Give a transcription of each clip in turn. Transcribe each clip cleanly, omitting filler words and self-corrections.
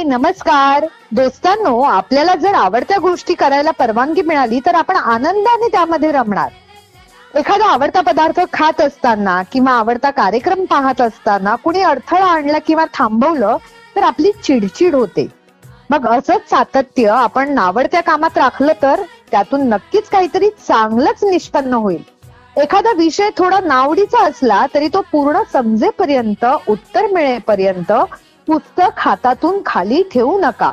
नमस्कार. दोस्तांनो, आपल्याला जर आवडत्या गोष्टी करायला परवानगी मिळाली तर आपण आनंदाने त्यामध्ये रमणार. एखादा आवडता पदार्थ खात असताना किंवा आवडता कार्यक्रम पाहत असताना कुणी अडथळा आणला किंवा थांबवलं तर आपली चिडचिड होते. मग असंच सातत्य आपण आवडत्या कामात राखलं तर त्यातून नक्कीच काहीतरी चांगलंच निष्पन्न होईल. एखादा विषय थोडा नावडीचा असला तरी तो पूर्ण समजेपर्यंत, उत्तर मिळेपर्यंत पुस्तक हातातून खाली ठेवू नका.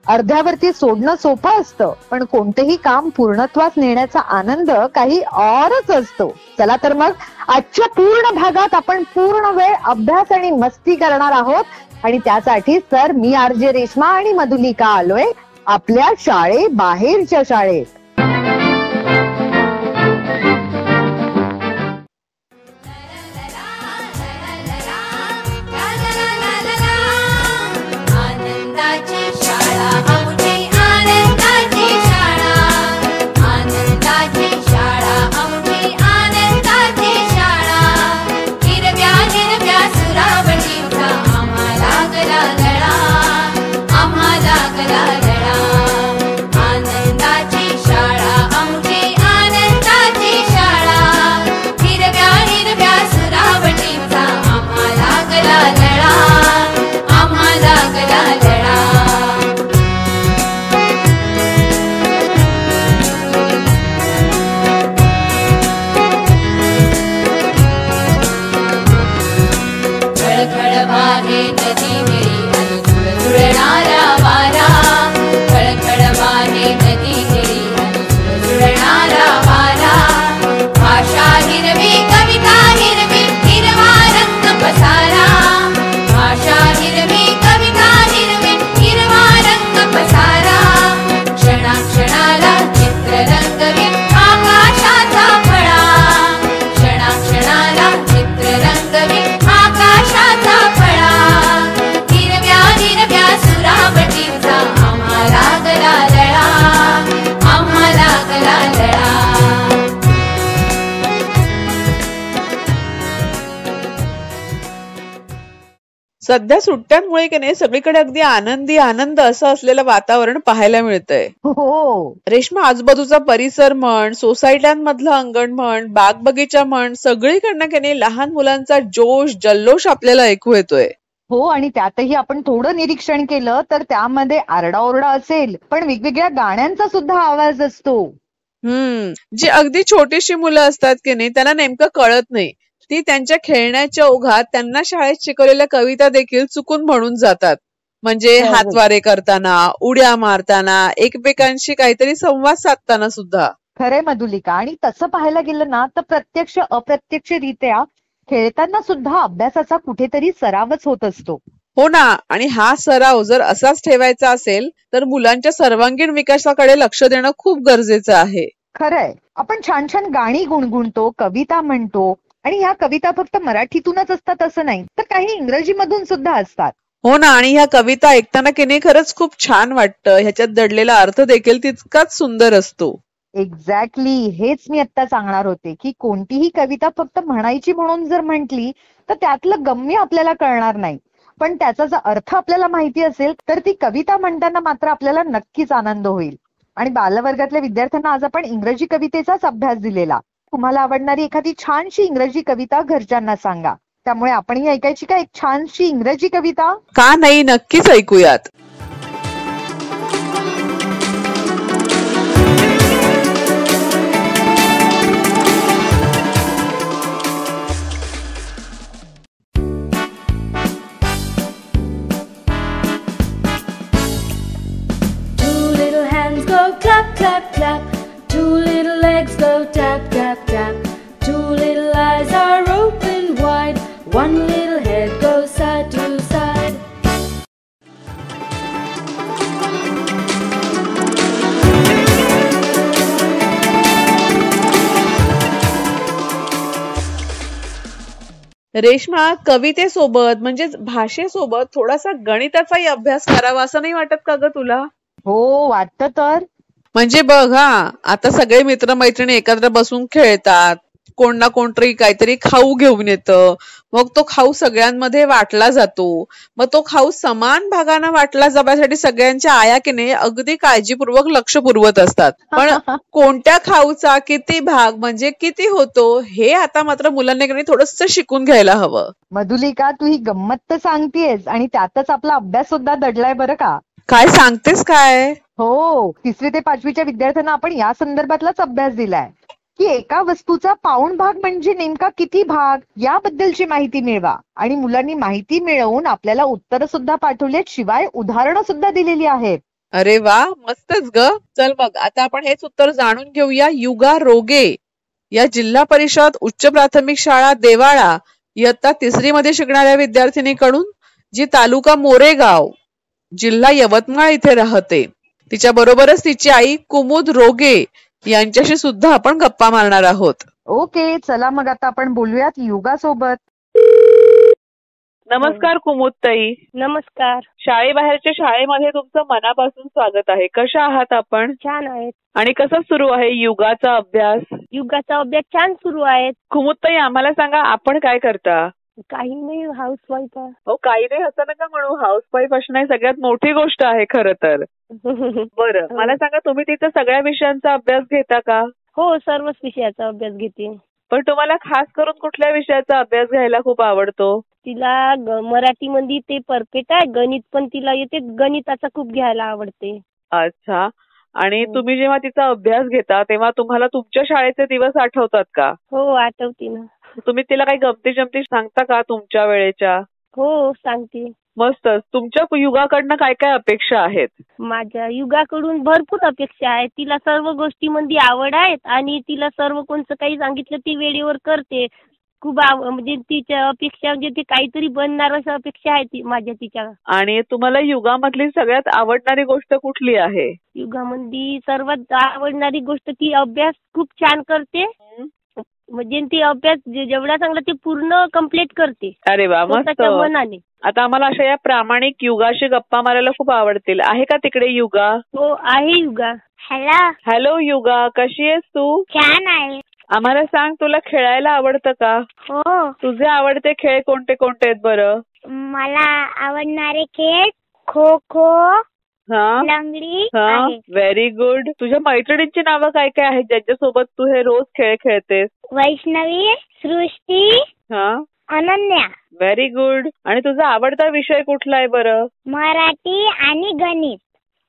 अर्ध्यावरती सोडणं सोपं असतं, पण कोणतेही काम पूर्णत्वास नेण्याचा आनंद काही औरच असतो. चला तर मग आजच्या पूर्ण भागात आपण पूर्ण वेळ अभ्यास आणि मस्ती करणार आहोत. आणि त्यासाठी सर मी आरजे रेश्मा आणि मधुलिका आलोय आपल्या शाळेबाहेरच्या शाळेत. सध्या सुट्ट्यांमुळे की नाही सगळीकडे अगदी आनंदी आनंद असं असलेलं वातावरण पाहायला मिळतंय. हो रेश्मा, आजूबाजूचा परिसर म्हण, सोसायट्यांमधलं अंगण म्हण, बाग बगीचा म्हण, सगळीकडनं की नाही लहान मुलांचा जोश जल्लोष आपल्याला ऐकू येतोय. हो, आणि त्यातही आपण थोडं निरीक्षण केलं तर त्यामध्ये आरडाओरडा असेल, पण वेगवेगळ्या गाण्यांचा सुद्धा आवाज असतो. जी अगदी छोटीशी मुलं असतात की नाही त्यांना नेमकं कळत नाही. ती त्यांच्या खेळण्याच्या ओघात त्यांना शाळेत शिकवलेल्या कविता देखील चुकून म्हणून जातात. म्हणजे हातवारे करताना, उड्या मारताना, एकमेकांशी काहीतरी संवाद साधताना सुद्धा. खरे मधुलिका, आणि तसं पाहायला गेलं ना तर प्रत्यक्ष अप्रत्यक्षरित्या खेळताना सुद्धा अभ्यासाचा कुठेतरी सरावच होत असतो. हो ना, आणि हा सराव जर असाच ठेवायचा असेल तर मुलांच्या सर्वांगीण विकासाकडे लक्ष देणं खूप गरजेचं आहे. खरंय, आपण छान छान गाणी गुणगुणतो, कविता म्हणतो, आणि ह्या कविता फक्त मराठीतूनच असतात असं नाही, तर काही इंग्रजीमधून सुद्धा असतात. हो ना, आणि ह्या कविता ऐकताना की नाही खरंच खूप छान वाटतं. ह्याच्यात दडलेला अर्थ देखील तितकाच सुंदर असतो. एक्झॅक्टली, हेच मी आता सांगणार होते की कोणतीही कविता फक्त म्हणायची म्हणून जर म्हटली तर त्यातलं गम्य आपल्याला कळणार नाही, पण त्याचा जर अर्थ आपल्याला माहिती असेल तर ती कविता म्हणताना मात्र आपल्याला नक्कीच आनंद होईल. आणि बालवर्गातल्या विद्यार्थ्यांना आज आपण इंग्रजी कवितेचाच अभ्यास दिलेला. तुम्हाला आवडणारी एखादी छानशी इंग्रजी कविता घरच्यांना सांगा. त्यामुळे आपणही ऐकायची का एक छानशी इंग्रजी कविता? का नाही, नक्कीच ऐकूयात. Clap, clap, clap. Two little legs go tap, tap, tap. Two little eyes are open wide. One little head goes side to side. Reshma, कवितेसोबत म्हणजेच भाषेसोबत थोडासा गणिताचाही अभ्यास करावा असं नाही वाटत का ग तुला? हो, वाटतं तर. म्हणजे बघ, आता सगळे मित्रमैत्रिणी एकत्र बसून खेळतात, कोण ना कोणतरी काहीतरी खाऊ घेऊन येतं, मग तो खाऊ सगळ्यांमध्ये वाटला जातो, मग तो खाऊ समान भागानं वाटला जाण्यासाठी सगळ्यांच्या आया की नाही अगदी काळजीपूर्वक लक्ष पुरवत असतात. पण कोणत्या खाऊचा किती भाग म्हणजे किती होतो हे आता मात्र मुलांनी की नाही थोडंसं शिकून घ्यायला हवं. मधुलिका, तू ही गंमत तर सांगतेस आणि त्यातच आपला अभ्यास सुद्धा दडलाय बरं का. काय सांगतेस काय? हो, 3री ते 5वीच्या विद्यार्थ्यांना आपण या संदर्भातलाच अभ्यास दिलाय की एका वस्तूचा पाऊण भाग म्हणजे नेमका किती भाग याबद्दलची माहिती मिळवा. आणि मुलांनी माहिती मिळवून आपल्याला उत्तरं सुद्धा पाठवलीत, शिवाय उदाहरणं सुद्धा दिलेली आहेत. अरे वा, मस्तच ग. चल मग आता आपण हेच उत्तर जाणून घेऊया युगा रोगे या जिल्हा परिषद उच्च प्राथमिक शाळा देवाळा इयत्ता 3री मध्ये शिकणाऱ्या विद्यार्थिनीकडून, जी तालुका मोरेगाव जिल्हा यवतमाळ इथे राहते. तिच्या बरोबरच तिची आई कुमुद रोगे यांच्याशी सुद्धा आपण गप्पा मारणार आहोत. ओके, चला मग आता आपण बोलूयात युगा सोबत. नमस्कार कुमुदताई. नमस्कार. शाळेबाहेरच्या शाळेमध्ये तुमचं मनापासून स्वागत आहे. कशा आहात आपण? छान आहेत. आणि कसं सुरू आहे युगाचा अभ्यास? युगाचा अभ्यास छान सुरू आहे. कुमुदताई, आम्हाला सांगा आपण काय करता? काही नाही, हाऊसवाईफ आहे. हो, काही नाही असं नका म्हणू, हाऊसवाईफ असणं ही सगळ्यात मोठी गोष्ट आहे खरं तर. बरं, मला सांगा तुम्ही तिथं सगळ्या विषयांचा अभ्यास घेता का? हो, सर्वच विषयाचा अभ्यास घेते. पण तुम्हाला खास करून कुठल्या विषयाचा अभ्यास घ्यायला खूप आवडतो? तिला मराठीमध्ये ते परफेक्ट आहे, गणित पण तिला येते, गणिताचा खूप घ्यायला आवडते. अच्छा. आणि तुम्ही जेव्हा तिचा अभ्यास घेता तेव्हा तुम्हाला तुमच्या शाळेचे दिवस आठवतात का? हो, आठवते ना. तुम्ही तिला काही गमती जमती सांगता का तुमच्या वेळेच्या? हो, सांगते. मस्तच. तुमच्या युगाकडनं काय काय अपेक्षा आहेत? माझ्या युगाकडून भरपूर अपेक्षा आहेत. तिला सर्व गोष्टीमध्ये आवड आहे आणि तिला सर्व कोणतं काही सांगितलं ती वेळेवर करते. खूप म्हणजे तिच्या अपेक्षा म्हणजे ती काहीतरी बनणार असं अपेक्षा आहे ती माझ्या तिच्या. आणि तुम्हाला युगामधली सगळ्यात आवडणारी गोष्ट कुठली आहे? युगामध्ये सर्वात आवडणारी गोष्ट ती अभ्यास खूप छान करते. म्हणजे ती अभ्यास जेवढा चांगला ते पूर्ण कम्प्लीट करते. अरे वा, मस्त. मनाने. आता आम्हाला अशा या प्रामाणिक युगाशी गप्पा मारायला खूप आवडतील. आहे का तिकडे युगा? हो, आहे युगा. हॅलो. हॅलो युगा, कशी आहेस तू? छान आहे. आम्हाला सांग, तुला खेळायला आवडतं का? हो. तुझे आवडते खेळ कोणते कोणते आहेत बरं? मला आवडणारे खेळ खो खो, लंगडी आहे. Very good. तुझ्या मैत्रिणींची नावं काय काय आहेत ज्यांच्यासोबत तू हे रोज खेळ खेळतेस? वैष्णवी, सृष्टी, अनन्या. Very good. आणि तुझा आवडता विषय कुठला आहे बरं? मराठी आणि गणित.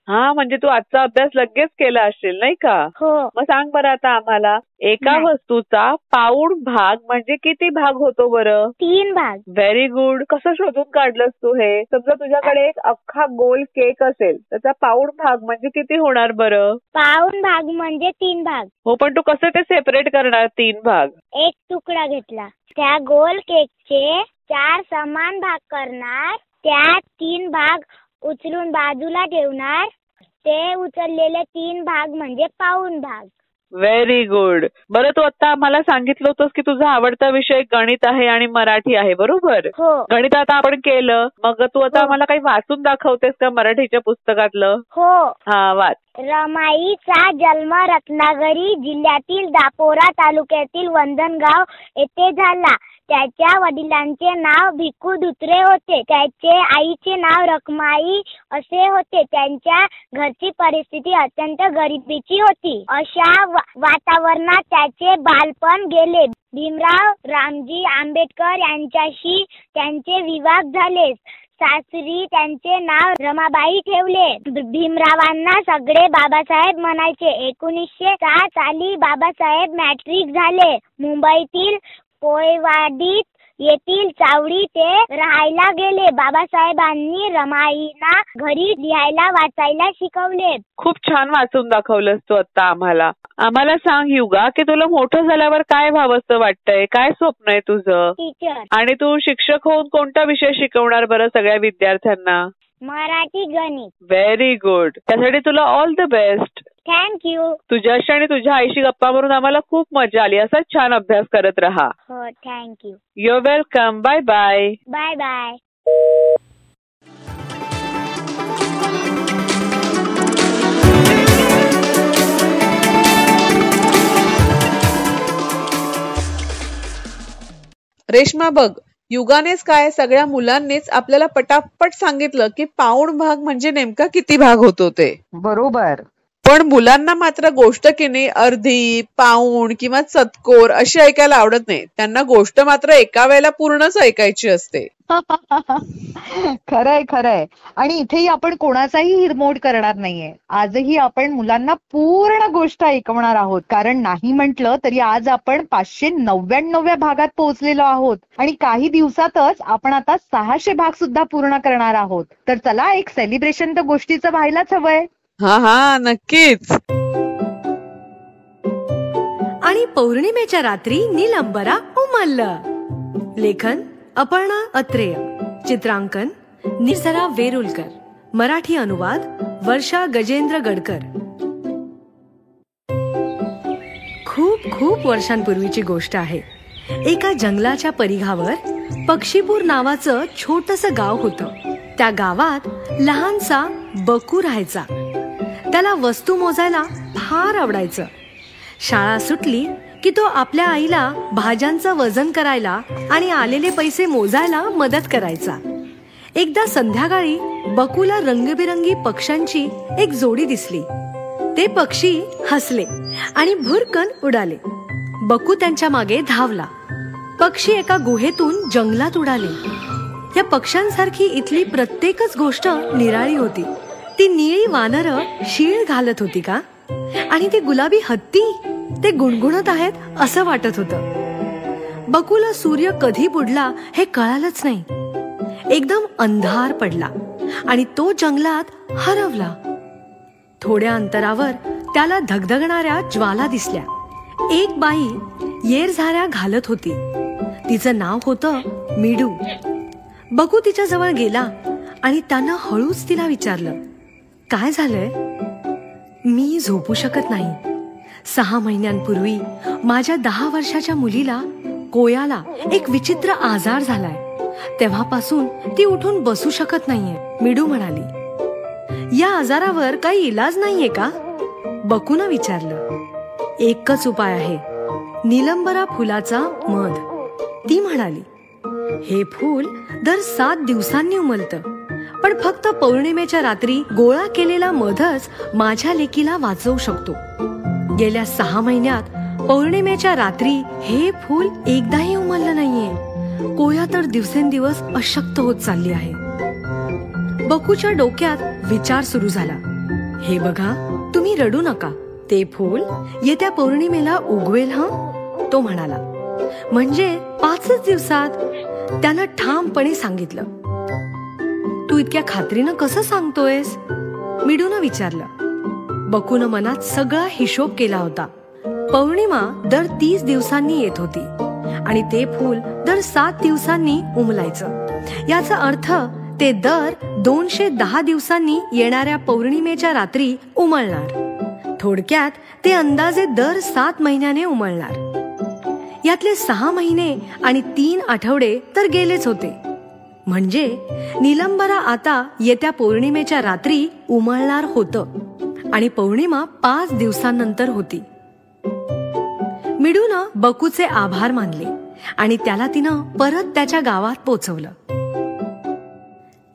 म्हणजे तू आजचा अभ्यास लगेच केला असेल नाही का? हो. मग सांग बरं आता आम्हाला, एका वस्तूचा पाऊण भाग म्हणजे किती भाग होतो बरं? 3 भाग. Very good. कसं शोधून काढलंस तू हे? समजा तुझ्याकडे एक अख्खा गोल केक असेल, त्याचा पाऊण भाग म्हणजे किती होणार बरं? पाऊण भाग म्हणजे 3 भाग. हो, पण तू कसं ते सेपरेट करणार 3 भाग? एक तुकडा घेतला, त्या गोल केकचे 4 समान भाग करणार, त्यात 3 भाग उचलून बाजूला ठेवणार, ते उचललेले 3 भाग म्हणजे पाऊण भाग. Very good. बरं, तू आता आम्हाला सांगितलं होतंस की तुझा आवडता विषय गणित आहे आणि मराठी आहे, बरोबर? हो. गणित आता आपण केलं, मग तू आता आम्हाला काही वाचून दाखवतेस का मराठीच्या पुस्तकातलं? हो. वाच. रमाईचा जन्म रत्नागिरी जिल्ह्यातील दापोरा तालुक्यातील वंदनगाव येथे झाला. त्याच्या वडिलांचे नाव भिकू धुत्रे होते. त्याचे आईचे नाव रखमाई असे होते. त्यांच्या घरची परिस्थिती अत्यंत गरिबीची होती. अशा वातावरणात त्याचे बालपण गेले. भीमराव रामजी आंबेडकर यांच्याशी त्यांचे विवाह झाले. सासरी त्यांचे नाव रमाबाई ठेवले. भीमरावांना सगळे बाबासाहेब म्हणायचे. 1907 साली बाबासाहेब मॅट्रिक झाले. मुंबईतील पोयवाडीत येथील चावडी ते राहायला गेले. बाबासाहेबांनी रमाईना घरी लिहायला वाचायला शिकवले. खूप छान वाचून दाखवलंस तू आता आम्हाला. आम्हाला सांग युगा, की तुला मोठं झाल्यावर काय व्हावंसं वाटतंय? काय स्वप्न आहे तुझं? टीचर. आणि तू शिक्षक होऊन कोणता विषय शिकवणार बरं सगळ्या विद्यार्थ्यांना? मराठी, गणित. Very good. त्यासाठी तुला ऑल द बेस्ट. थँक्यू. तुझ्याशी आणि तुझ्या आईशी गप्पा मारून आम्हाला खूप मजा आली. असाच छान अभ्यास करत राहा. हो, thank you. Your welcome. Bye bye. Bye bye. Reshma बघ, युगानेच काय सगळ्या मुलांनीच आपल्याला पटापट सांगितलं की पाऊण भाग म्हणजे नेमका किती भाग होतो ते. बरोबर. पण मुलांना मात्र गोष्ट की नाही अर्धी, पाऊण किंवा चतकोर अशी ऐकायला आवडत नाही. त्यांना गोष्ट मात्र एका वेळेला पूर्णच ऐकायची असते. खरंय खरंय. आणि इथेही आपण कोणाचाही हिरमोड करणार नाहीये. आजही आपण मुलांना पूर्ण गोष्ट ऐकवणार आहोत, कारण नाही म्हटलं तरी आज आपण 599व्या भागात पोहोचलेलो आहोत आणि काही दिवसातच आपण आता 600 भाग सुद्धा पूर्ण करणार आहोत. तर चला एक सेलिब्रेशन तर गोष्टीचं व्हायलाच हवंय. हा नक्कीच. आणि पौर्णिमेच्या रात्री नीलंबरा उमललं. लेखन अपर्णा अत्रेय, चित्रांकन निर्जरा वेरुलकर, मराठी अनुवाद वर्षा गजेंद्र गडकर. खूप खूप वर्षांपूर्वीची गोष्ट आहे. एका जंगलाच्या परिघावर पक्षीपूर नावाचं छोटंसं गाव होतं. त्या गावात लहानसा बकू राहायचा. त्याला वस्तू मोजायला फार आवडायचं. शाळा सुटली की तो आपल्या आईला भाज्यांचं वजन करायला आणि आलेले पैसे मोजायला मदत करायचा. एकदा संध्याकाळी बकूला रंगबिरंगी पक्ष्यांची एक जोडी दिसली. ते पक्षी हसले आणि भुरकन उडाले. बकू त्यांच्या मागे धावला. पक्षी एका गुहेतून जंगलात उडाले. या पक्ष्यांसारखी इथली प्रत्येकच गोष्ट निराळी होती. ती निळी वानरं शीळ घालत होती का, आणि ती गुलाबी हत्ती ते गुणगुणत आहेत असं वाटत होतं. बकूला सूर्य कधी बुडला हे कळालंच नाही. एकदम अंधार पडला आणि तो जंगलात हरवला. थोड्या अंतरावर त्याला धगधगणाऱ्या ज्वाला दिसल्या. एक बाई येरझाऱ्या घालत होती. तिचं नाव होतं मिडू. बकू तिच्या जवळ गेला आणि त्यानं हळूच तिला विचारलं, काय झालंय? मी झोपू शकत नाही. 6 महिन्यांपूर्वी माझ्या 10 वर्षाच्या मुलीला कोयाला एक विचित्र आजार झालाय. तेव्हापासून ती उठून बसू शकत नाहीये. मिडू म्हणाली. या आजारावर काही इलाज नाहीये का? बकूनं विचारलं. एकच उपाय आहे, नीलंबरा फुलाचा मध. ती म्हणाली. हे फूल दर 7 दिवसांनी उमलतं, पण फक्त पौर्णिमेच्या रात्री गोळा केलेला मधच माझ्या लेकीला वाचवू शकतो. गेल्या 6 महिन्यात पौर्णिमेच्या रात्री हे फूल एकदाही उमललं नाहीये. कोया तर दिवसेंदिवस अशक्त होत चालली आहे. बकूच्या डोक्यात विचार सुरू झाला. हे बघा, तुम्ही रडू नका. ते फूल येत्या पौर्णिमेला उगवेल हं, तो म्हणाला. म्हणजे 5च दिवसात, त्यानं ठामपणे सांगितलं. तू इतक्या खात्रीनं कसं सांगतोयस? मिडूनं विचारलं. बकूनं मनात सगळा हिशोब केला होता. पौर्णिमा दर 30 दिवसांनी येत होती आणि ते फूल दर 7 दिवसांनी उमलायचं. याचा अर्थ ते दर 210 दिवसांनी येणाऱ्या पौर्णिमेच्या रात्री उमलणार. थोडक्यात ते अंदाजे दर 7 महिन्याने उमलणार. यातले 6 महिने आणि 3 आठवडे तर गेलेच होते. म्हणजे नीलंबरा आता येत्या पौर्णिमेच्या रात्री उमलणार होतं आणि पौर्णिमा 5 दिवसांनंतर होती. मिडूनं बकूचे आभार मानले आणि त्याला तिनं परत त्याच्या गावात पोचवलं.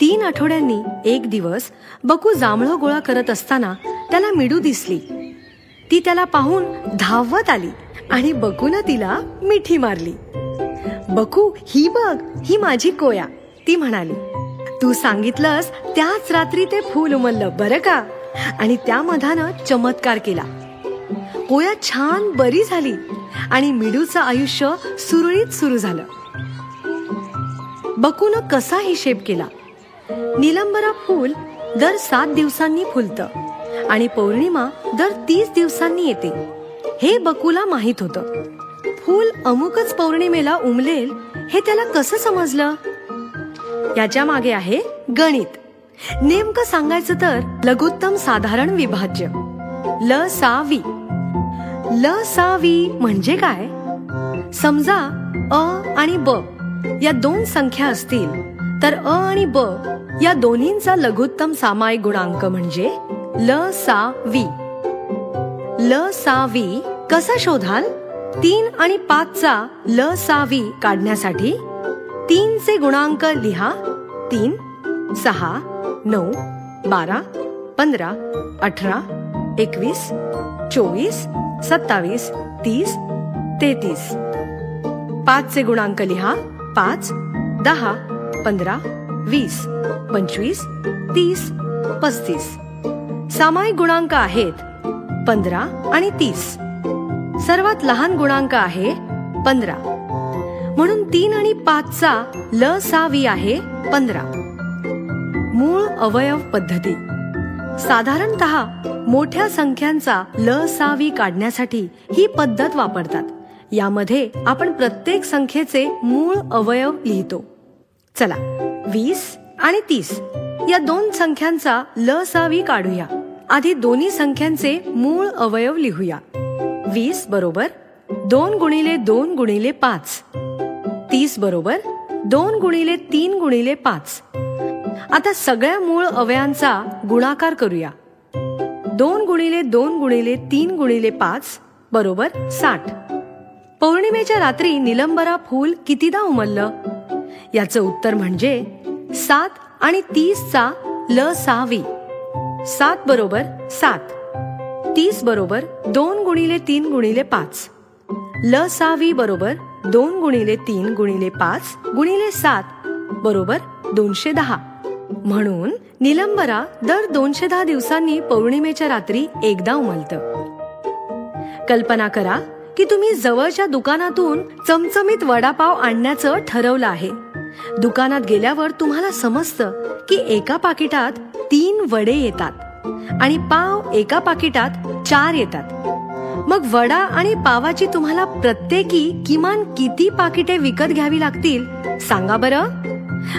3 आठवड्यांनी एक दिवस बकू जांभळं गोळा करत असताना त्याला मिडू दिसली. ती त्याला पाहून धावत आली आणि बकूनं तिला मिठी मारली. बकू, ही बघ, ही माझी कोया, ती म्हणाली. तू सांगितलंस त्याच रात्री ते फूल उमललं बरं का? आणि त्या मधानं चमत्कार केला. कोया छान बरी झाली आणि मिडूचं आयुष्य सुरळीत सुरू झालं. बकूनं कसा हिशेब केला. नीलंबरा फूल दर 7 दिवसांनी फुलतं आणि पौर्णिमा दर 30 दिवसांनी येते हे बकूला माहित होतं. फूल अमुकच पौर्णिमेला उमलेल हे त्याला कसं समजलं? याच्या मागे आहे गणित. नेमकं सांगायचं तर लघुत्तम साधारण विभाज्य LSAV. LSAV म्हणजे काय? समजा अ आणि ब या 2 संख्या असतील तर अ आणि ब या दोन्हींचा लघुत्तम सामायिक गुणांक म्हणजे LSAV. LSAV कसा शोधाल? 3 आणि 5चा ल-सा-वी काढण्यासाठी 3चे गुणांक लिहा. 3, 6, 9, 12, 15, 18, 21, 24, 27, 30, 33. 5चे गुणांक लिहा. 5, 10, 15, 20, 25, 30, 35. सामायिक गुणांक आहेत 15 आणि 30. सर्वात लहान गुणांक आहे 15. म्हणून 3 आणि 5चा ल-सा-वी आहे 15. मूळ अवयव पद्धती. साधारणतः मोठ्या संख्यांचा ल-सा-वी काढण्यासाठी ही पद्धत वापरतात. यामध्ये आपण प्रत्येक संख्येचे मूळ अवयव लिहितो. चला 20 आणि 30 या दोन संख्यांचा ल-सा-वी काढूया. आधी दोन्ही संख्यांचे मूळ अवयव लिहूया. 20 बरोबर 2 गुणिले 2 गुणिले 5. 30 बरोबर 2 गुणिले 3 गुणिले 5. आता सगळ्या मूळ अवयांचा गुणाकार करूया. 2 गुणिले 2 गुणिले 3 गुणिले 5 बरोबर 60. पौर्णिमेच्या रात्री निलंबरा फूल कितीदा उमललं? याचं उत्तर म्हणजे 7 आणि 30चा ल-सा-वी. 7 बरोबर 7. 30 बरोबर 2 गुणिले 3 गुणिले 5. ल-सा-वी बरोबर 2 गुणिले 3 गुणिले 5 गुणिले 7 बरोबर 210. म्हणून निलंबरा दर 210 दिवसांनी पौर्णिमेच्या रात्री एकदा उमलतं. कल्पना करा की तुम्ही जवळच्या दुकानातून चमचमीत वडापाव आणण्याचं ठरवलं आहे. दुकानात गेल्यावर तुम्हाला समजतं की एका पाकिटात 3 वडे येतात आणि पाव एका पाकिटात 4 येतात. मग वडा आणि पावाची तुम्हाला प्रत्येकी किमान किती पाकिटे विकत घ्यावी लागतील सांगा बरं.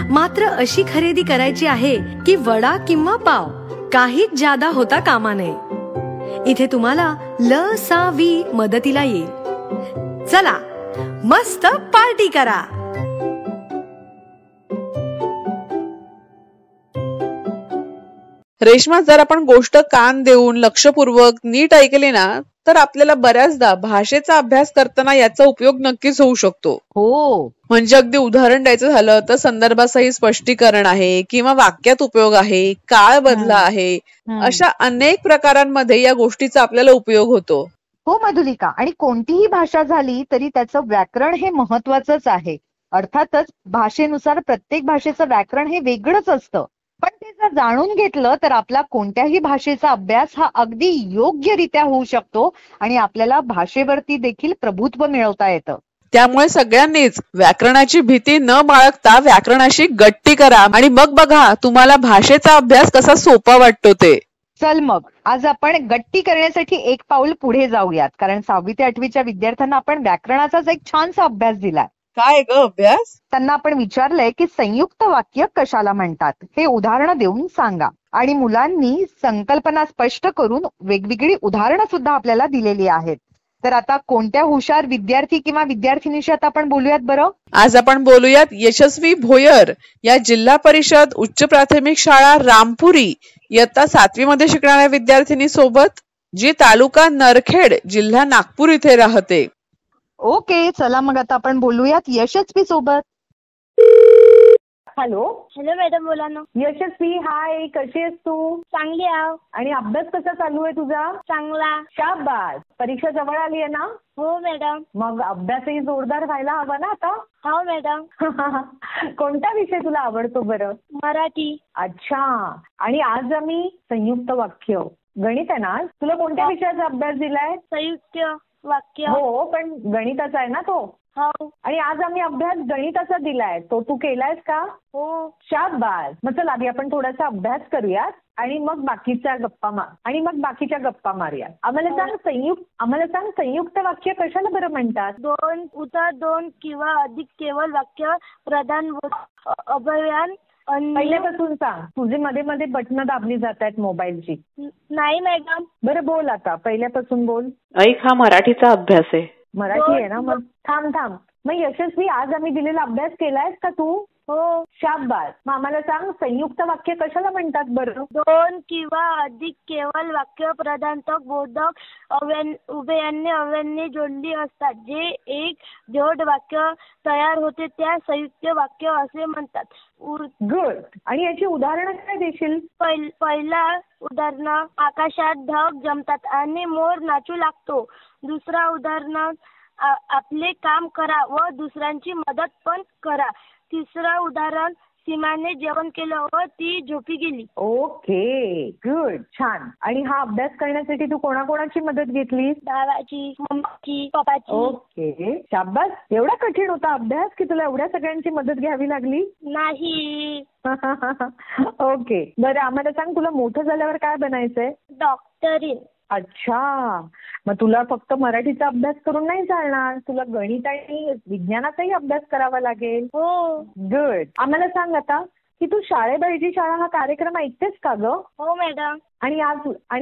मात्र अशी खरेदी करायची आहे की वडा किंवा पाव काहीच जादा होता कामा नये. इथे तुम्हाला ल-सा-वी मदतीला येईल. चला मस्त पार्टी करा. रेश्मा, जर आपण गोष्ट कान देऊन लक्षपूर्वक नीट ऐकली ना तर आपल्याला बऱ्याचदा भाषेचा अभ्यास करताना याचा उपयोग नक्कीच होऊ शकतो. हो, म्हणजे अगदी उदाहरण द्यायचं झालं तर संदर्भासहित स्पष्टीकरण आहे किंवा वाक्यात उपयोग आहे, काळ बदला आहे, अशा अनेक प्रकारांमध्ये या गोष्टीचा आपल्याला उपयोग होतो. हो मधुलिका, आणि कोणतीही भाषा झाली तरी त्याचं व्याकरण हे महत्वाचंच आहे. अर्थातच भाषेनुसार प्रत्येक भाषेचं व्याकरण हे वेगळंच असतं. पण ते जर जाणून घेतलं तर आपला कोणत्याही भाषेचा अभ्यास हा अगदी योग्यरित्या होऊ शकतो आणि आपल्याला भाषेवरती देखील प्रभुत्व मिळवता येतं. त्यामुळे सगळ्यांनीच व्याकरणाची भीती न बाळगता व्याकरणाशी गट्टी करा आणि मग बघा तुम्हाला भाषेचा अभ्यास कसा सोपा वाटतो ते. चल मग आज आपण गट्टी करण्यासाठी एक पाऊल पुढे जाऊयात, कारण 6वी ते 8वीच्या विद्यार्थ्यांना आपण व्याकरणाचाच एक छानसा अभ्यास दिलाय. काय ग अभ्यास? त्यांना आपण विचारलंय की संयुक्त वाक्य कशाला म्हणतात हे उदाहरणं देऊन सांगा. आणि मुलांनी संकल्पना स्पष्ट करून वेगवेगळी उदाहरणं सुद्धा आपल्याला दिलेली आहेत. तर आता कोणत्या हुशार विद्यार्थी किंवा विद्यार्थिनीशी आता आपण बोलूयात बरं? आज आपण बोलूयात यशस्वी भोयर या जिल्हा परिषद उच्च प्राथमिक शाळा रामपुरी इयत्ता 7वी मध्ये शिकणाऱ्या विद्यार्थिनी सोबत, जी तालुका नरखेड जिल्हा नागपूर इथे राहते. ओके, चला मग आता आपण बोलूयात यशस्वी सोबत. हॅलो हॅलो मॅडम, बोला ना. यशस्वी, हाय, कशी आहेस तू? चांगली आहो. आणि अभ्यास कसा चालू आहे तुझा? चांगला. शाबास. परीक्षा जवळ आली आहे ना? हो मॅडम. मग अभ्यासही जोरदार व्हायला हवा ना आता? हो मॅडम. कोणता विषय तुला आवडतो बरं? मराठी. अच्छा. आणि आज आम्ही संयुक्त वाक्य गणित आहे ना, तुला कोणत्या विषयाचा अभ्यास दिलाय? संयुक्त वाक्य. हो, पण गणिताचा आहे ना तो? हो. आणि आज आम्ही अभ्यास गणिताचा दिलाय, तो तू केलायस का? हो. शाबास. मग चल आधी आपण थोडासा अभ्यास करूयात आणि मग बाकीच्या गप्पा मारूयात. आम्हाला सांग संयुक्त वाक्य कशाला बरं म्हणतात? 2 उतर 2 किंवा अधिक केवळ वाक्य प्रधान अभयान. पहिल्यापासून सांग. तुझे मध्ये मध्ये बटणं दाबली जात आहेत मोबाईलची. नाही मॅडम. बरं बोल, आता पहिल्यापासून बोल. ऐक, हा मराठीचा अभ्यास आहे. मराठी आहे ना? मग थांब. मग यशस्वी, आज आम्ही दिलेला अभ्यास केलायस का तू? हो. शाबास. मग आम्हाला सांग संयुक्त वाक्य कशाला म्हणतात बरं? 2 किंवा अधिक केवळ वाक्य प्रधानतक बोधक उभयान्य अव्यन्य जोडली असतात. जे एक जोड वाक्य तयार होते त्या संयुक्त वाक्य असे म्हणतात. गुड. आणि याची उदाहरणं काय देशील? पहिला उदाहरण, आकाशात ढग जमतात आणि मोर नाचू लागतो. दुसरा उदाहरण, आपले काम करा व दुसऱ्यांची मदत पण करा. तिसरं उदाहरण, सीमाने जेवण केलं व ती झोपी गेली. ओके, गुड, छान. आणि हा अभ्यास करण्यासाठी तू कोणाकोणाची मदत घेतली? भावाची, मम्मीची, पप्पाची. ओके, शाबास. एवढा कठीण होता अभ्यास की तुला एवढ्या सगळ्यांची मदत घ्यावी लागली? नाही. ओके, बरं आम्हाला सांग, तुला मोठं झाल्यावर काय बनायचंय? डॉक्टरीन. अच्छा, मग तुला फक्त मराठीचा अभ्यास करून नाही चालणार, तुला गणित आणि विज्ञानाचाही अभ्यास करावा लागेल. हो. गुड. आम्हाला सांग आता की तू शाळेबाहेरची शाळा हा कार्यक्रम ऐकतेस का ग? हो मॅडम. आणि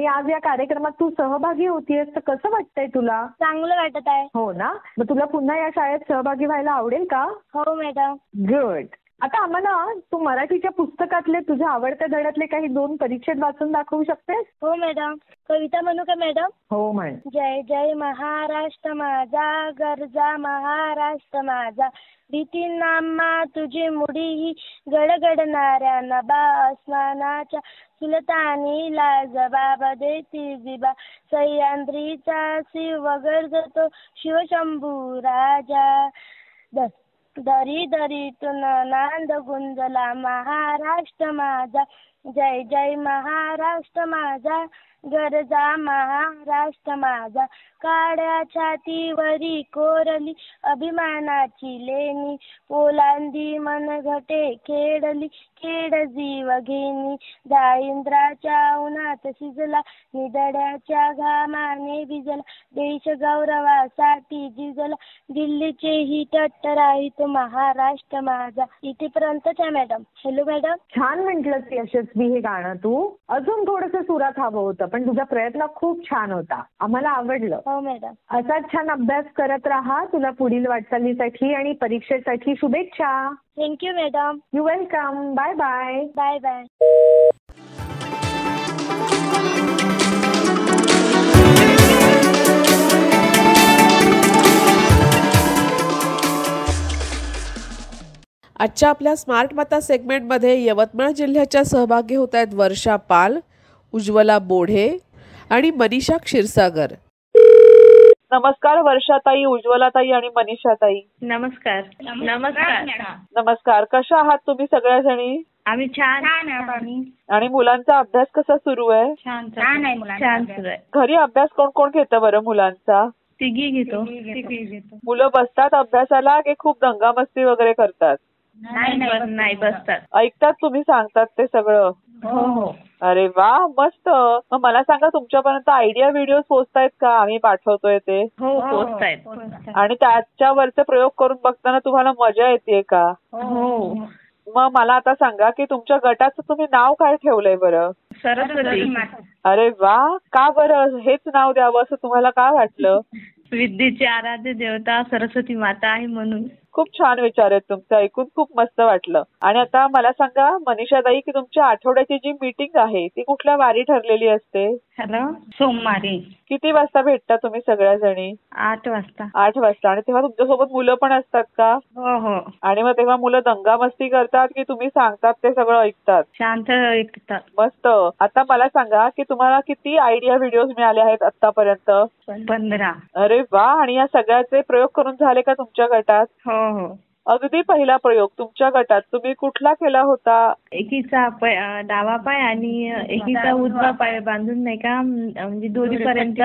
आज या कार्यक्रमात तू सहभागी होतीयस, तर कसं वाटतंय तुला? चांगलं वाटत आहे. हो ना. मग तुला पुन्हा या शाळेत सहभागी व्हायला आवडेल का? हो मॅडम. गुड. आता आम्हाला तू मराठीच्या पुस्तकातले तुझ्या आवडत्या धड्यातले काही 2 परीक्षेत वाचून दाखवू शकतेस? हो मॅडम. कविता म्हणू का मॅडम? हो म्हण. जय जय महाराष्ट्र माझा, गरजा महाराष्ट्र माझा, भीती नामा तुझी मुडी गडगडणाऱ्या नभा, अस्मानाच्या सुलतानी लाज बाबा देती जिबा, सह्याद्रीचा शिव गरजतो शिवशंभू राजा, दरी दरीतून नांद गुंजला महाराष्ट्र माझा, जय जय महाराष्ट्र माझा, गरजा महाराष्ट्र माझा, काड्या छातीवरी कोरली अभिमानाची लेणी, पोलांदी मनघटे खेळली खेड जीव घेणी, जाळींद्राच्या उन्हात शिजला निदड्याच्या घामाने भिजला, देश गौरवासाठी जिजला दिल्लीचेही टट्टराहित महाराष्ट्र माझा. इथेपर्यंतच आहे मॅडम. Hello madam. छान म्हटलंस यशस्वी हे गाणं तू. अजून थोडंसं सुरात हवं होतं, पण तुझा प्रयत्न खूप छान होता, आम्हाला आवडलं. हो मॅडम. असाच छान अभ्यास करत राहा. तुला पुढील वाटचालीसाठी आणि परीक्षेसाठी शुभेच्छा. Thank you madam. You welcome. Bye bye. Bye bye. आजच्या आपल्या स्मार्ट माता सेगमेंटमध्ये यवतमाळ जिल्ह्याच्या सहभागी होत आहेत वर्षा पाल, उज्ज्वला बोढे आणि मनीषा क्षीरसागर. नमस्कार वर्षाताई, उज्ज्वलाताई आणि मनीषाताई. नमस्कार. नमस्कार. नमस्कार. कशा आहात तुम्ही सगळ्या जणी? आम्ही छान. आणि मुलांचा अभ्यास कसा सुरू आहे? छान सुरू आहे. घरी अभ्यास कोण कोण घेतं बरं मुलांचा? तिघी घेतो. मुलं बसतात अभ्यासाला की खूप दंगामस्ती वगैरे करतात? नाही बसतात. ऐकतात तुम्ही सांगतात ते सगळं? हो. अरे वा, मस्त. मग मला सांगा, तुमच्यापर्यंत आयडिया व्हिडिओ पोहोचतायत का आम्ही पाठवतोय ते? हो, पोहोचतायत. आणि त्याच्यावरचे प्रयोग करून बघताना तुम्हाला मजा येते का? हो. मग मला आता सांगा की तुमच्या गटाचं तुम्ही नाव काय ठेवलंय बरं? सरस्वती. अरे वा, का बरं हेच नाव द्यावं असं तुम्हाला काय वाटलं? विद्येची आराध्य देवता सरस्वती माता आहे म्हणून. खूप छान विचार आहेत तुमचे, ऐकून खूप मस्त वाटलं. आणि आता मला सांगा मनीषाताई की तुमच्या आठवड्याची जी मीटिंग आहे ती कुठल्या वारी ठरलेली असते? हॅलो. सोमवारी. किती वाजता भेटता तुम्ही सगळ्या जणी? 8 वाजता. 8 वाजता. आणि तेव्हा तुमच्यासोबत मुलं पण असतात का? हो. आणि मग तेव्हा मुलं दंगामस्ती करतात की तुम्ही सांगतात ते सगळं ऐकतात? शांत ऐकतात. मस्त. आता मला सांगा की तुम्हाला किती आयडिया व्हिडिओज मिळाले आहेत आतापर्यंत? 15. अरे वा. आणि या सगळ्याचे प्रयोग करून झाले का तुमच्या गटात? हो. अगदी पहिला प्रयोग तुमच्या गटात तुम्ही कुठला केला होता? एकीचा डावा पाय आणि एकीचा उजवा पाय बांधून नाही का, म्हणजे दोरीपर्यंत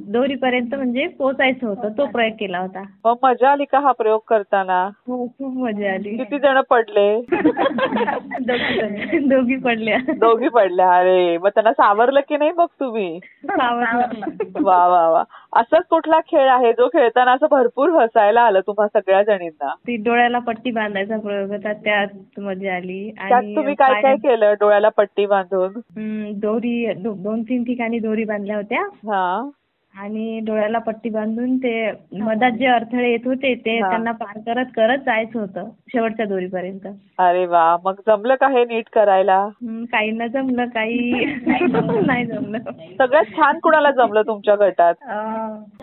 दोरीपर्यंत म्हणजे पोचायचं होतं, तो प्रयोग केला होता. मग मजा आली का हा प्रयोग करताना? हो, खूप मजा आली. किती जण पडले? दोघी पडल्या. दोघी पडल्या. अरे मग त्यांना सावरलं की नाही मग तुम्ही? वा वा वा. असाच कुठला खेळ आहे जो खेळताना असं भरपूर हसायला आलं तुम्हा सगळ्या जणींना? ती डोळ्याला पट्टी बांधायचा प्रयोग होता, त्यात मजा आली. त्यात तुम्ही काय काय केलं डोळ्याला पट्टी बांधून? दोरी 2-3 ठिकाणी दोरी बांधल्या होत्या. आणि डोळ्याला पट्टी बांधून ते मधात जे अडथळे येत होते ते त्यांना पार करत करत जायचं होतं शेवटच्या दोरीपर्यंत. अरे वा, मग जमलं का हे नीट करायला? काहींना जमलं, काही नाही जमलं. सगळ्यात छान कुणाला जमलं तुमच्या गटात?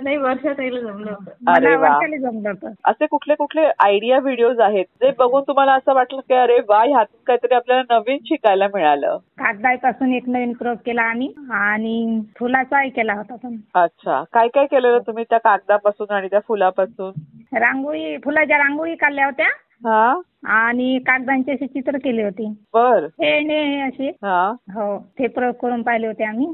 नाही, वर्षाताईला जमलं होतं. अरे वा, जमलं होतं. असे कुठले कुठले आयडिया व्हिडिओज आहेत जे बघून तुम्हाला असं वाटलं की अरे वा, ह्यातून काहीतरी आपल्याला नवीन शिकायला मिळालं? कागदापासून एक नवीन प्रयोग केला आम्ही आणि फुलाचाही केला होता पण. अच्छा, काय काय केलेलं तुम्ही त्या कागदापासून आणि त्या फुलापासून? रांगोळी, फुलाच्या रांगोळी काढल्या होत्या हा, आणि कागदांचे असे चित्र केले होते. बर, हे असे. हो, ते प्रयोग करून पाहिले होते आम्ही.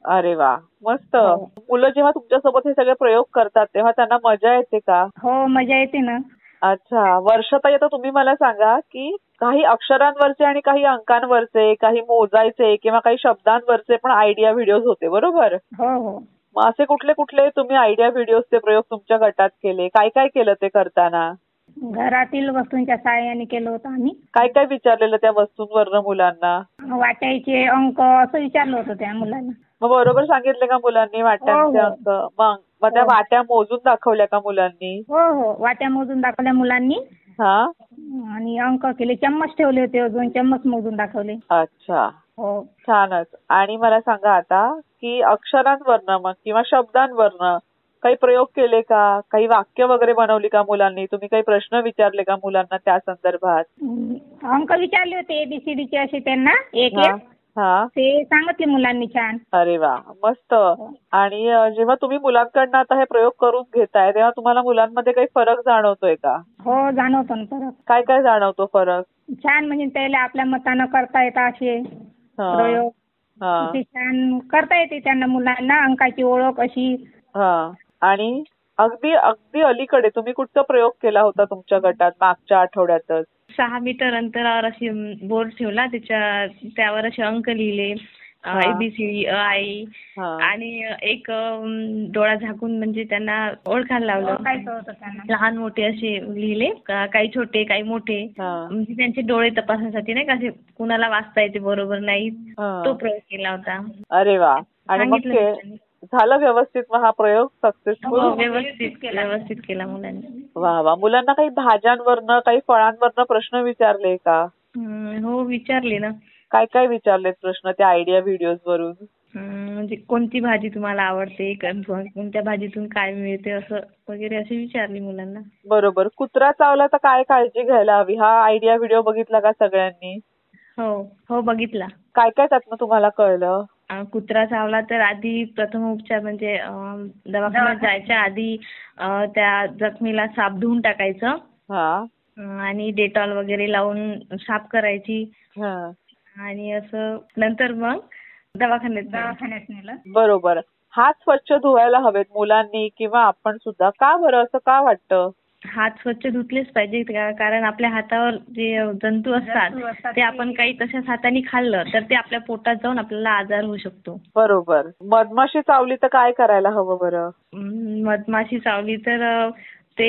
अरे वा, मस्त. मुलं जेव्हा तुमच्यासोबत हे सगळे प्रयोग करतात तेव्हा त्यांना मजा येते का? हो, मजा येते ना. अच्छा, वर्षाताई, आता तुम्ही मला सांगा की काही अक्षरांवरचे आणि काही अंकांवरचे, काही मोजायचे किंवा काही शब्दांवरचे पण आयडिया व्हिडिओज होते, बरोबर? हो हो. मग असे कुठले कुठले तुम्ही आयडिया व्हिडिओजचे प्रयोग तुमच्या गटात केले? काय काय केलं ते करताना? घरातील वस्तूंच्या सहाय्याने केलं होतं आम्ही. काय काय विचारलेलं त्या वस्तूंवरनं मुलांना? वाटायचे अंक असं विचारलं होतं त्या मुलांना. मग बरोबर सांगितले का मुलांनी वाट्यांचे अंक? मग त्या वाट्या मोजून दाखवल्या का मुलांनी? हो हो, वाट्या मोजून दाखवल्या मुलांनी. हा, आणि अंक केले, चम्मच ठेवले होते, अजून चम्मच मोजून दाखवले. अच्छा, हो, छानच. आणि मला सांगा आता की अक्षरांवरनं मग किंवा शब्दांवरनं काही प्रयोग केले का? काही वाक्य वगैरे बनवली का मुलांनी? तुम्ही काही प्रश्न विचारले का मुलांना त्या संदर्भात? अंक विचारले होते ABCD असे त्यांना एक एक. हा, ते सांगितले मुलांनी छान. अरे वा, मस्त. आणि जेव्हा तुम्ही मुलांकडनं आता हे प्रयोग करून घेताय तेव्हा तुम्हाला मुलांमध्ये काही फरक जाणवतोय का? हो, जाणवतो ना फरक. काय काय जाणवतो फरक? छान, म्हणजे त्याला आपल्या मतानं करता येतात असे प्रयोग. छान करता येते त्यांना, मुलांना अंकाची ओळख अशी. हा, आणि अगदी अगदी अलीकडे तुम्ही कुठचा प्रयोग केला होता तुमच्या गटात मागच्या आठवड्यातच? 6 मीटर अंतरावर अशी बोर्ड ठेवला, त्यावर असे अंक लिहिले, ABCD आई, आणि एक डोळा झाकून म्हणजे त्यांना ओळखायला लावलं. लहान मोठे असे लिहिले, काही छोटे काही मोठे, म्हणजे त्यांचे डोळे तपासण्यासाठी नाही का, असे कुणाला वाचता येते बरोबर नाही, तो प्रयोग केला होता. अरे वा, आणि मग झालं व्यवस्थित मग हा प्रयोग सक्सेसफुल? व्यवस्थित केला मुलांनी. वा वा. मुलांना काही भाज्यांवरनं काही फळांवरनं प्रश्न विचारले का? हो, विचारले ना. काय काय विचारलेत प्रश्न त्या आयडिया व्हिडिओज वरून? म्हणजे कोणती भाजी तुम्हाला आवडते, कोणत्या भाजीतून काय मिळते, असं वगैरे असे विचारले मुलांना. बरोबर. कुत्रा चावला तर काय काळजी घ्यायला हवी, हा आयडिया व्हिडिओ बघितला का सगळ्यांनी? हो हो, बघितला. काय काय त्यातनं तुम्हाला कळलं? कुत्रा चावला तर आधी प्रथम उपचार म्हणजे दवाखान्यात जायच्या आधी त्या जखमीला साफ धुवून टाकायचं. आणि डेटॉल वगैरे लावून साफ करायची. आणि असं नंतर मग दवाखान्यात नेलं. बरोबर. हात स्वच्छ धुवायला हवेत मुलांनी किंवा आपण सुद्धा. का बरं, असं का वाटतं? हात स्वच्छ धुतलेच पाहिजेत, कारण आपल्या हातावर जे जंतू असतात ते आपण काही तशाच हाताने खाल्लं तर ते आपल्या पोटात जाऊन आपल्याला आजार होऊ शकतो. बरोबर. मधमाशी चावली तर काय करायला हवं बरं? मधमाशी चावली तर ते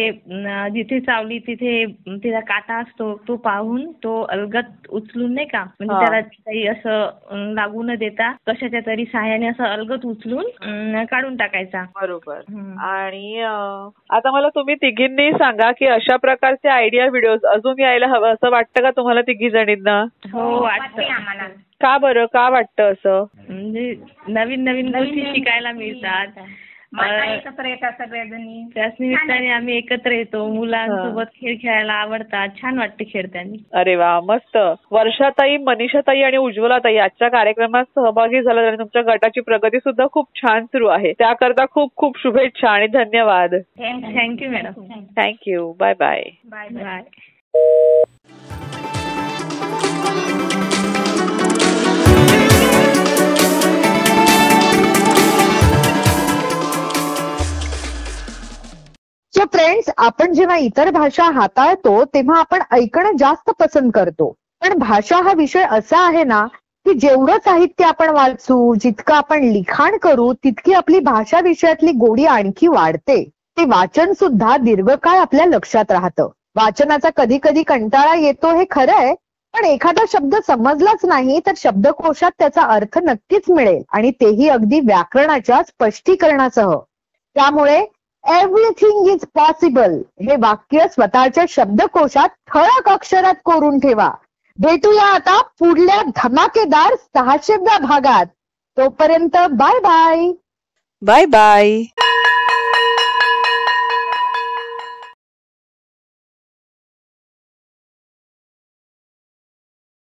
जिथे चावली तिथे तिला काटा असतो, तो पाहून तो अलगद उचलून नाही का, म्हणजे त्याला काही असं लागू न देता कशाच्या तरी सहाय्याने असं अलगद उचलून काढून टाकायचा. बरोबर. आणि आता मला तुम्ही तिघींनी सांगा की अशा प्रकारचे आयडिया व्हिडिओज अजून यायला हवं असं वाटतं का तुम्हाला तिघी जणींना? हो, वाटतं आम्हाला. का बरं, का वाटतं असं? म्हणजे नवीन नवीन गोष्टी शिकायला मिळतात. एकत्र येतात सगळ्याजणी, त्याच निमित्ताने आम्ही एकत्र येतो. मुलांसोबत खेळ खेळायला आवडतात, छान वाटते खेळताना. अरे वा, मस्त. वर्षाताई, मनीषाताई आणि उज्ज्वलाताई आजच्या कार्यक्रमात सहभागी झाला आणि तुमच्या गटाची प्रगती सुद्धा खूप छान सुरू आहे. त्याकरता खूप खूप शुभेच्छा आणि धन्यवाद. Thank you madam. Thank you. Bye bye. Bye bye. Friends, आपण जेव्हा इतर भाषा हाताळतो तेव्हा आपण ऐकणं जास्त पसंत करतो. पण भाषा हा विषय असा आहे ना की जेवढं साहित्य आपण वाचू, जितकं आपण लिखाण करू, तितकी आपली भाषा विषयातली गोडी आणखी वाढते. ते वाचन सुद्धा दीर्घकाळ आपल्या लक्षात राहतं. वाचनाचा कधी कधी कंटाळा येतो हे खरं आहे, पण एखादा शब्द समजलाच नाही तर शब्दकोशात त्याचा अर्थ नक्कीच मिळेल, आणि तेही अगदी व्याकरणाच्या स्पष्टीकरणासह. त्यामुळे एव्हरीथिंग इज पॉसिबल हे वाक्य स्वतःच्या शब्दकोशात ठळक अक्षरात कोरून ठेवा. भेटूया आता पुढल्या धमाकेदार 600व्या भागात. तोपर्यंत बाय बाय. Bye bye.